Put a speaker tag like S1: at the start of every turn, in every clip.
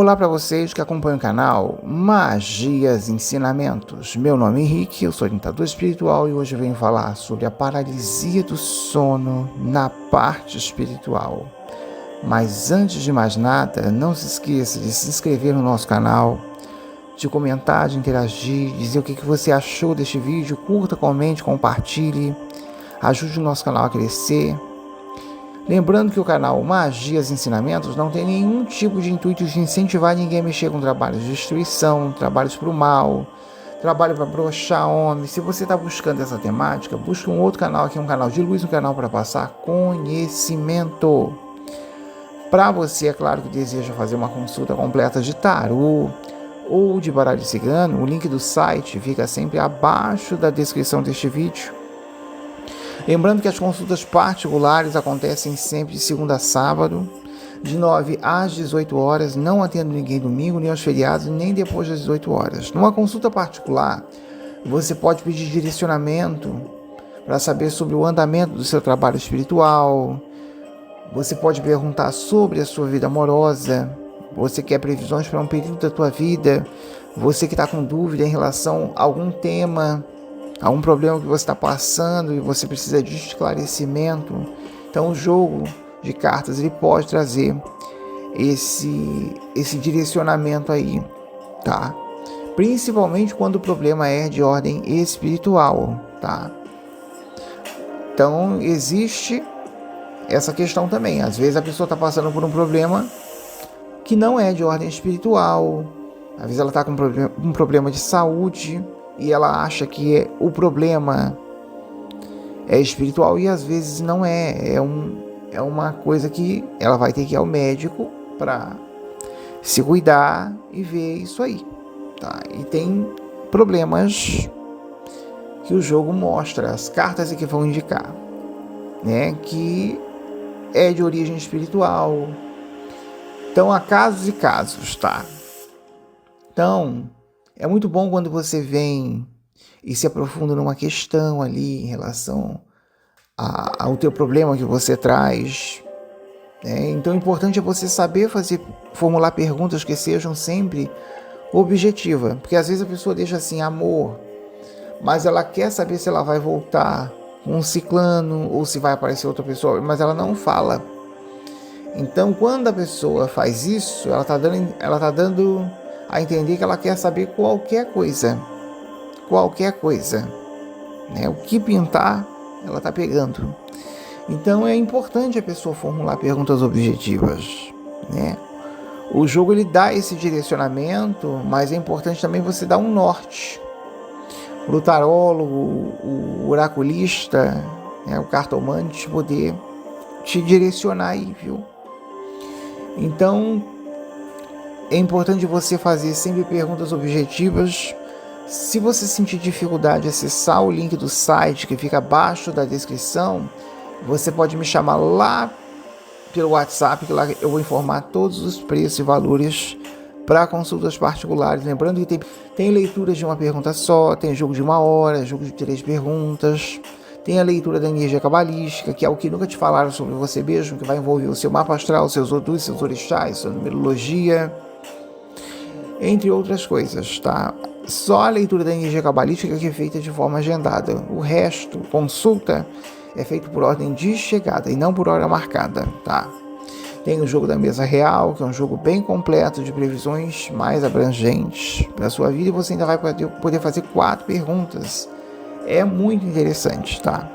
S1: Olá para vocês que acompanham o canal Magias Ensinamentos. Meu nome é Henrique, eu sou orientador espiritual e hoje eu venho falar sobre a paralisia do sono na parte espiritual. Mas antes de mais nada, não se esqueça de se inscrever no nosso canal, de comentar, de interagir, dizer o que você achou deste vídeo, curta, comente, compartilhe, ajude o nosso canal a crescer. Lembrando que o canal Magias Ensinamentos não tem nenhum tipo de intuito de incentivar ninguém a mexer com trabalhos de destruição, trabalhos para o mal, trabalho para broxar homem. Se você está buscando essa temática, busque um outro canal aqui, um canal de luz, um canal para passar conhecimento. Para você, é claro, que deseja fazer uma consulta completa de tarô ou de baralho cigano, o link do site fica sempre abaixo da descrição deste vídeo. Lembrando que as consultas particulares acontecem sempre de segunda a sábado, de 9 às 18 horas, não atendo ninguém domingo, nem aos feriados, nem depois das 18 horas. Numa consulta particular, você pode pedir direcionamento para saber sobre o andamento do seu trabalho espiritual, você pode perguntar sobre a sua vida amorosa, você quer previsões para um período da tua vida, você que está com dúvida em relação a algum tema, algum problema que você está passando e você precisa de esclarecimento. Então o jogo de cartas ele pode trazer esse direcionamento aí, tá? Principalmente quando o problema é de ordem espiritual, tá? Então existe essa questão também. Às vezes a pessoa está passando por um problema que não é de ordem espiritual, às vezes ela está com um problema de saúde e ela acha que o problema é espiritual e às vezes não é. É uma coisa que ela vai ter que ir ao médico para se cuidar e ver isso aí, tá? E tem problemas que o jogo mostra, as cartas que vão indicar, né? Que é de origem espiritual. Então há casos e casos, tá? Então é muito bom quando você vem e se aprofunda numa questão ali em relação ao teu problema que você traz. Então o importante é você saber formular perguntas que sejam sempre objetivas. Porque às vezes a pessoa deixa assim, amor, mas ela quer saber se ela vai voltar com um ciclano ou se vai aparecer outra pessoa, mas ela não fala. Então quando a pessoa faz isso, ela tá dando a entender que ela quer saber qualquer coisa, né? O que pintar, ela está pegando. Então é importante a pessoa formular perguntas objetivas, né? O jogo ele dá esse direcionamento, mas é importante também você dar um norte para o tarólogo, o oraculista, né? O cartomante poder te direcionar aí, viu? Então é importante você fazer sempre perguntas objetivas. Se você sentir dificuldade de acessar o link do site que fica abaixo da descrição, você pode me chamar lá pelo WhatsApp, que lá eu vou informar todos os preços e valores para consultas particulares. Lembrando que tem leituras de uma pergunta só, tem jogo de 1 hora, jogo de 3 perguntas, tem a leitura da energia cabalística, que é o que nunca te falaram sobre você mesmo, que vai envolver o seu mapa astral, seus odus, seus orixás, sua numerologia, entre outras coisas, tá? Só a leitura da energia cabalística que é feita de forma agendada. O resto, consulta, é feito por ordem de chegada e não por hora marcada, tá? Tem o jogo da mesa real, que é um jogo bem completo de previsões mais abrangentes para a sua vida, e você ainda vai poder fazer 4 perguntas. É muito interessante, tá?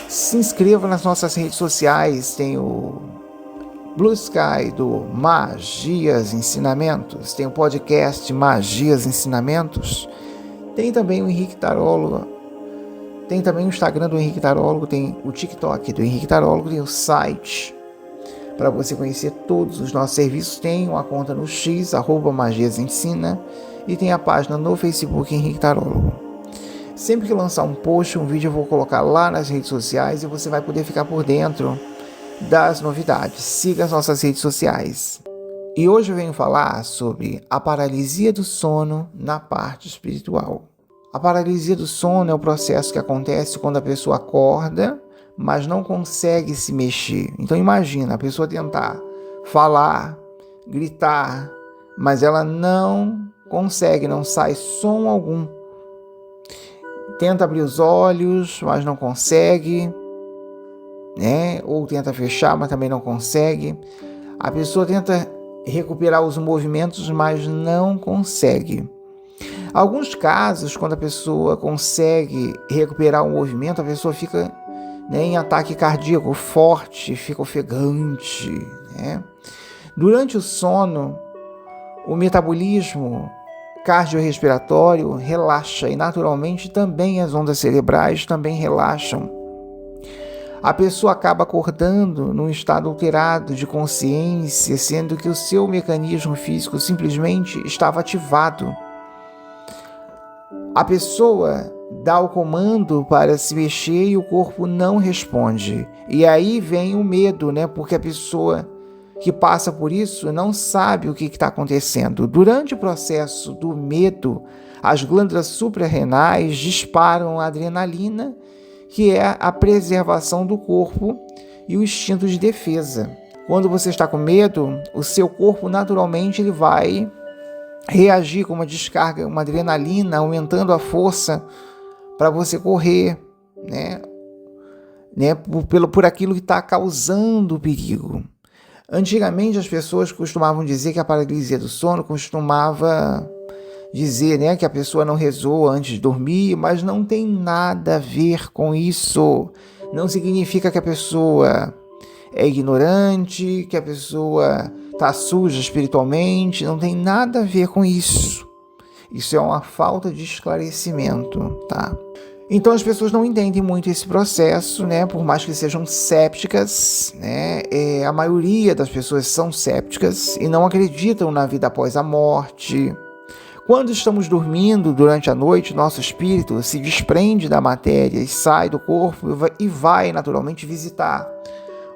S1: Se inscreva nas nossas redes sociais, tem o Blue Sky do Magias Ensinamentos, tem o podcast Magias Ensinamentos, tem também o Henrique Tarólogo, tem também o Instagram do Henrique Tarólogo, tem o TikTok do Henrique Tarólogo, tem o site para você conhecer todos os nossos serviços, tem uma conta no X, @magiasensina, e tem a página no Facebook Henrique Tarólogo. Sempre que lançar um post, um vídeo, eu vou colocar lá nas redes sociais e você vai poder ficar por dentro das novidades. Siga as nossas redes sociais. E hoje eu venho falar sobre a paralisia do sono na parte espiritual. A paralisia do sono é o processo que acontece quando a pessoa acorda, mas não consegue se mexer. Então imagina a pessoa tentar falar, gritar, mas ela não consegue, não sai som algum. Tenta abrir os olhos, mas não consegue, né? Ou tenta fechar, mas também não consegue. A pessoa tenta recuperar os movimentos, mas não consegue. Alguns casos, quando a pessoa consegue recuperar o movimento, a pessoa fica, né, em ataque cardíaco forte, fica ofegante, né? Durante o sono, o metabolismo cardiorrespiratório relaxa e naturalmente também as ondas cerebrais também relaxam. A pessoa acaba acordando num estado alterado de consciência, sendo que o seu mecanismo físico simplesmente estava ativado. A pessoa dá o comando para se mexer e o corpo não responde. E aí vem o medo, né? Porque a pessoa que passa por isso não sabe o que está acontecendo. Durante o processo do medo, as glândulas suprarrenais disparam a adrenalina, que é a preservação do corpo e o instinto de defesa. Quando você está com medo, o seu corpo naturalmente ele vai reagir com uma descarga, uma adrenalina, aumentando a força para você correr, né? Por aquilo que está causando o perigo. Antigamente as pessoas costumavam dizer que a paralisia do sono costumava dizer, né, que a pessoa não rezou antes de dormir, mas não tem nada a ver com isso. Não significa que a pessoa é ignorante, que a pessoa está suja espiritualmente, não tem nada a ver com isso. Isso é uma falta de esclarecimento, tá? Então as pessoas não entendem muito esse processo, né? Por mais que sejam cépticas, né? A maioria das pessoas são cépticas e não acreditam na vida após a morte. Quando estamos dormindo durante a noite, nosso espírito se desprende da matéria e sai do corpo e vai naturalmente visitar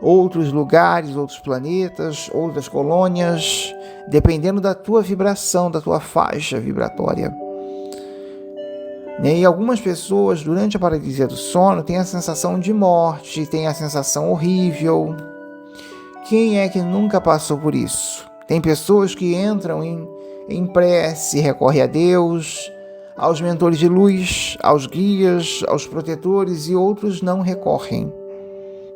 S1: outros lugares, outros planetas, outras colônias, dependendo da tua vibração, da tua faixa vibratória. E algumas pessoas, durante a paralisia do sono, têm a sensação de morte, têm a sensação horrível. Quem é que nunca passou por isso? Tem pessoas que entram em prece, recorrem a Deus, aos mentores de luz, aos guias, aos protetores, e outros não recorrem,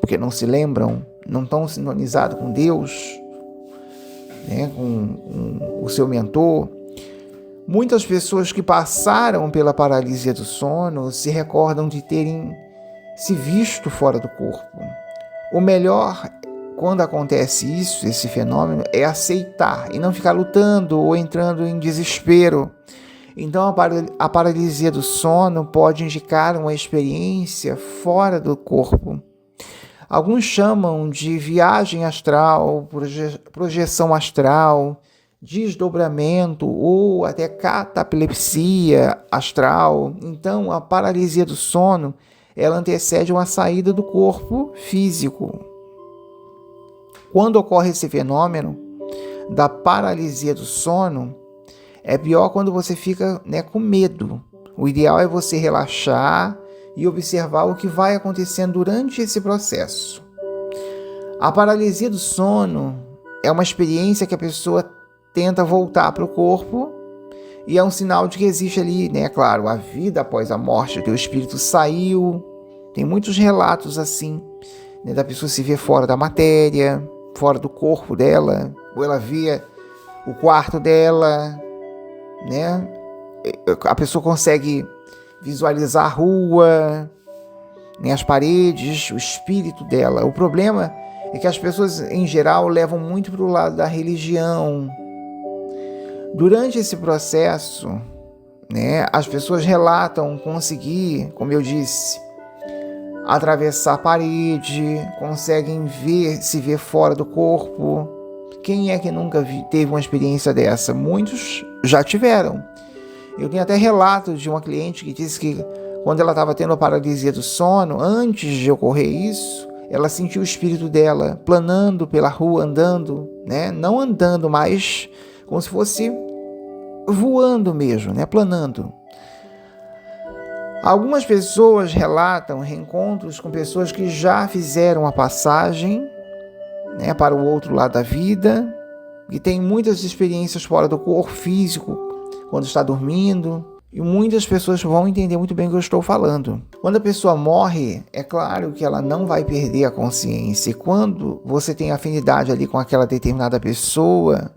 S1: porque não se lembram, não estão sintonizados com Deus, né, com o seu mentor. Muitas pessoas que passaram pela paralisia do sono se recordam de terem se visto fora do corpo. O melhor, quando acontece isso, esse fenômeno, é aceitar e não ficar lutando ou entrando em desespero. Então, a paralisia do sono pode indicar uma experiência fora do corpo. Alguns chamam de viagem astral, projeção astral, desdobramento ou até cataplepsia astral. Então, a paralisia do sono, ela antecede uma saída do corpo físico. Quando ocorre esse fenômeno da paralisia do sono, é pior quando você fica, né, com medo. O ideal é você relaxar e observar o que vai acontecendo durante esse processo. A paralisia do sono é uma experiência que a pessoa tenta voltar para o corpo e é um sinal de que existe ali, né, claro, a vida após a morte, o teu espírito saiu. Tem muitos relatos assim, né, da pessoa se ver fora da matéria, fora do corpo dela, ou ela vê o quarto dela, né? A pessoa consegue visualizar a rua, né, as paredes, o espírito dela. O problema é que as pessoas, em geral, levam muito para o lado da religião. Durante esse processo, né, as pessoas relatam conseguir, como eu disse, atravessar a parede, conseguem se ver fora do corpo. Quem é que nunca teve uma experiência dessa? Muitos já tiveram. Eu tenho até relato de uma cliente que disse que quando ela estava tendo a paralisia do sono, antes de ocorrer isso, ela sentiu o espírito dela planando pela rua, andando, né? Não andando, mas como se fosse voando mesmo, né? Planando. Algumas pessoas relatam reencontros com pessoas que já fizeram a passagem, né, para o outro lado da vida, que tem muitas experiências fora do corpo físico, quando está dormindo, e muitas pessoas vão entender muito bem o que eu estou falando. Quando a pessoa morre, é claro que ela não vai perder a consciência. E quando você tem afinidade ali com aquela determinada pessoa,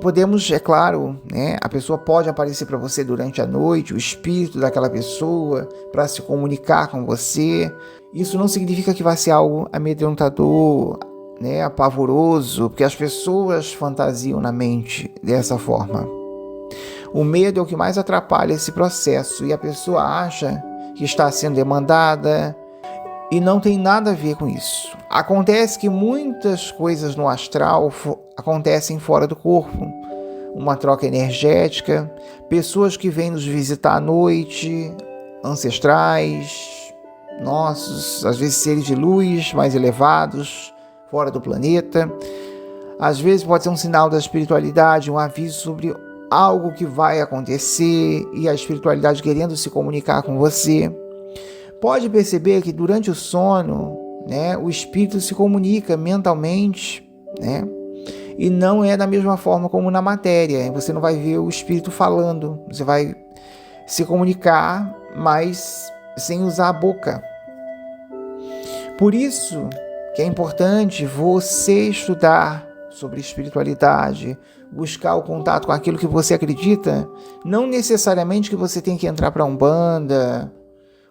S1: podemos, é claro, né, a pessoa pode aparecer para você durante a noite, o espírito daquela pessoa, para se comunicar com você. Isso não significa que vai ser algo amedrontador, né, apavoroso, porque as pessoas fantasiam na mente dessa forma. O medo é o que mais atrapalha esse processo e a pessoa acha que está sendo demandada e não tem nada a ver com isso. Acontece que muitas coisas no astral acontecem fora do corpo. Uma troca energética, pessoas que vêm nos visitar à noite, ancestrais, nossos, às vezes seres de luz mais elevados, fora do planeta. Às vezes pode ser um sinal da espiritualidade, um aviso sobre algo que vai acontecer e a espiritualidade querendo se comunicar com você. Pode perceber que durante o sono, né, o espírito se comunica mentalmente, né, e não é da mesma forma como na matéria. Você não vai ver o espírito falando, você vai se comunicar, mas sem usar a boca. Por isso que é importante você estudar sobre espiritualidade, buscar o contato com aquilo que você acredita, não necessariamente que você tem que entrar para a Umbanda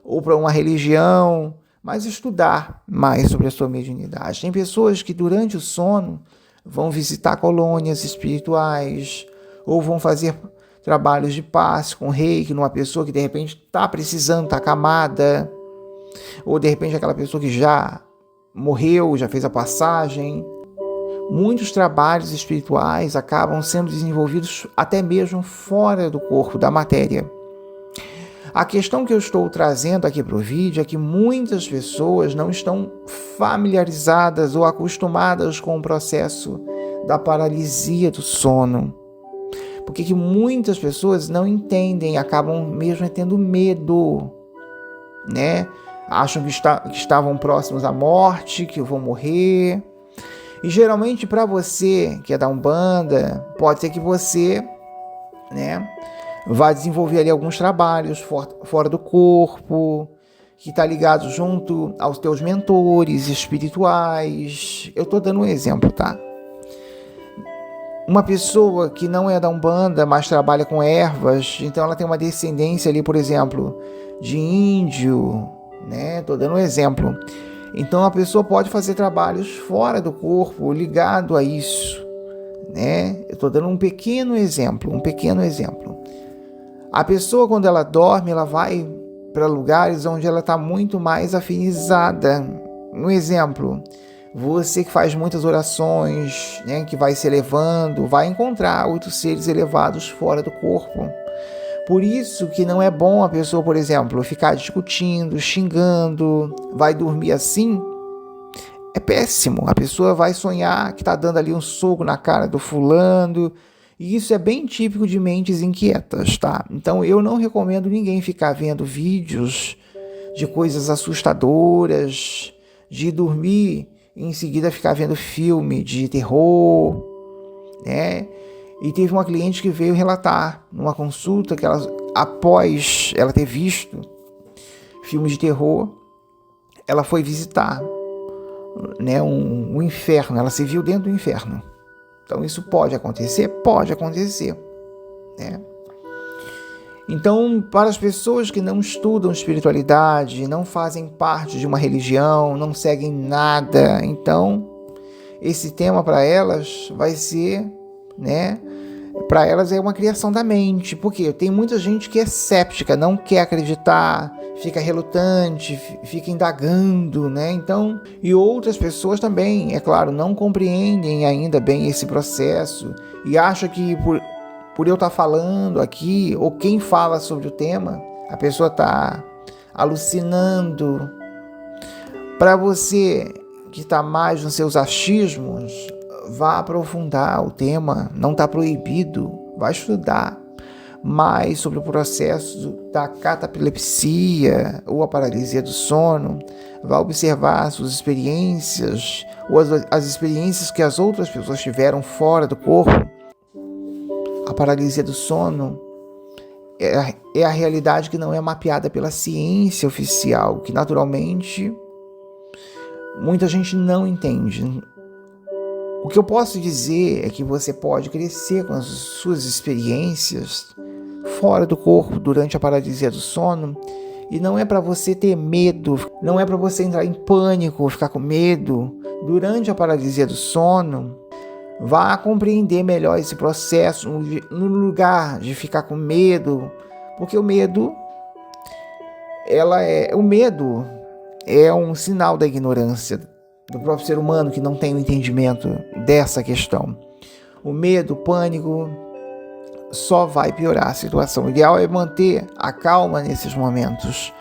S1: ou para uma religião, mas estudar mais sobre a sua mediunidade. Tem pessoas que durante o sono vão visitar colônias espirituais ou vão fazer trabalhos de passe com reiki numa pessoa que de repente está precisando, está acamada, ou de repente aquela pessoa que já morreu, já fez a passagem. Muitos trabalhos espirituais acabam sendo desenvolvidos até mesmo fora do corpo, da matéria. A questão que eu estou trazendo aqui para o vídeo é que muitas pessoas não estão familiarizadas ou acostumadas com o processo da paralisia do sono. Porque que muitas pessoas não entendem, acabam mesmo tendo medo, né? Acham que estavam próximos à morte, que vão morrer. E geralmente para você que é da Umbanda, pode ser que você, né, vai desenvolver ali alguns trabalhos fora do corpo, que está ligado junto aos teus mentores espirituais. Eu estou dando um exemplo, tá? Uma pessoa que não é da Umbanda, mas trabalha com ervas, então ela tem uma descendência ali, por exemplo, de índio, né? Estou dando um exemplo. Então a pessoa pode fazer trabalhos fora do corpo ligado a isso, né? Eu estou dando um pequeno exemplo. A pessoa, quando ela dorme, ela vai para lugares onde ela está muito mais afinizada. Um exemplo, você que faz muitas orações, né, que vai se elevando, vai encontrar outros seres elevados fora do corpo. Por isso que não é bom a pessoa, por exemplo, ficar discutindo, xingando, vai dormir assim. É péssimo. A pessoa vai sonhar que está dando ali um soco na cara do fulano. E isso é bem típico de mentes inquietas, tá? Então eu não recomendo ninguém ficar vendo vídeos de coisas assustadoras, de dormir e em seguida ficar vendo filme de terror, né? E teve uma cliente que veio relatar numa consulta que ela, após ela ter visto filmes de terror, ela foi visitar, né, um inferno. Ela se viu dentro do inferno. Então isso pode acontecer? Pode acontecer, né? Então, para as pessoas que não estudam espiritualidade, não fazem parte de uma religião, não seguem nada, então esse tema para elas vai ser, né? Para elas é uma criação da mente. Porque tem muita gente que é céptica, não quer acreditar, fica relutante, fica indagando, né? Então, e outras pessoas também, é claro, não compreendem ainda bem esse processo e acham que por eu estar falando aqui, ou quem fala sobre o tema, a pessoa está alucinando. Para você que está mais nos seus achismos, vá aprofundar o tema, não está proibido, vai estudar, mais sobre o processo da catapilepsia ou a paralisia do sono, vai observar suas experiências ou as experiências que as outras pessoas tiveram fora do corpo. A paralisia do sono é a realidade que não é mapeada pela ciência oficial, que naturalmente muita gente não entende. O que eu posso dizer é que você pode crescer com as suas experiências fora do corpo durante a paralisia do sono, e não é para você ter medo, não é para você entrar em pânico, ficar com medo durante a paralisia do sono. Vá compreender melhor esse processo no lugar de ficar com medo, porque o medo é um sinal da ignorância do próprio ser humano que não tem o entendimento dessa questão. O medo, o pânico só vai piorar a situação. O ideal é manter a calma nesses momentos.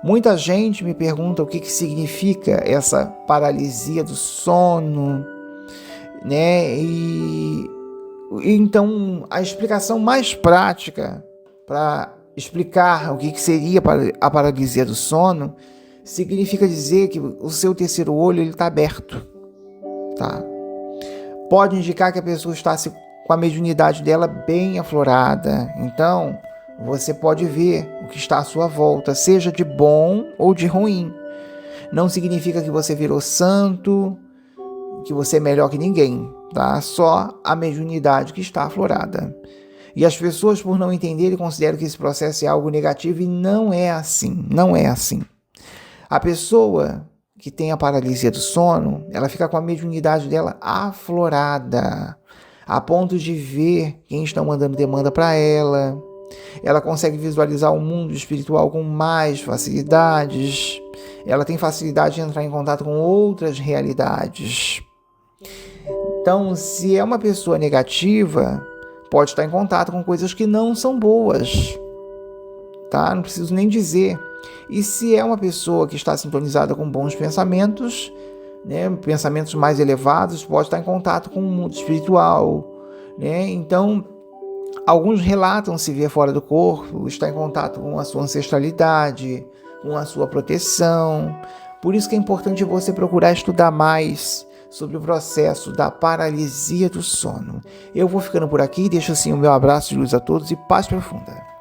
S1: Muita gente me pergunta o que significa essa paralisia do sono, né? E então a explicação mais prática para explicar o que seria a paralisia do sono significa dizer que o seu terceiro olho está aberto, tá? Pode indicar que a pessoa está com a mediunidade dela bem aflorada. Então você pode ver o que está à sua volta, seja de bom ou de ruim. Não significa que você virou santo, que você é melhor que ninguém, tá? Só a mediunidade que está aflorada. E as pessoas, por não entenderem, consideram que esse processo é algo negativo, e não é assim, não é assim. A pessoa que tem a paralisia do sono, ela fica com a mediunidade dela aflorada, a ponto de ver quem está mandando demanda para ela. Ela consegue visualizar o mundo espiritual com mais facilidades. Ela tem facilidade de entrar em contato com outras realidades. Então, se é uma pessoa negativa, pode estar em contato com coisas que não são boas, tá? Não preciso nem dizer. E se é uma pessoa que está sintonizada com bons pensamentos, né, pensamentos mais elevados, pode estar em contato com o mundo espiritual, né? Então, alguns relatam se ver fora do corpo, estar em contato com a sua ancestralidade, com a sua proteção. Por isso que é importante você procurar estudar mais sobre o processo da paralisia do sono. Eu vou ficando por aqui, deixo assim o meu abraço de luz a todos e paz profunda.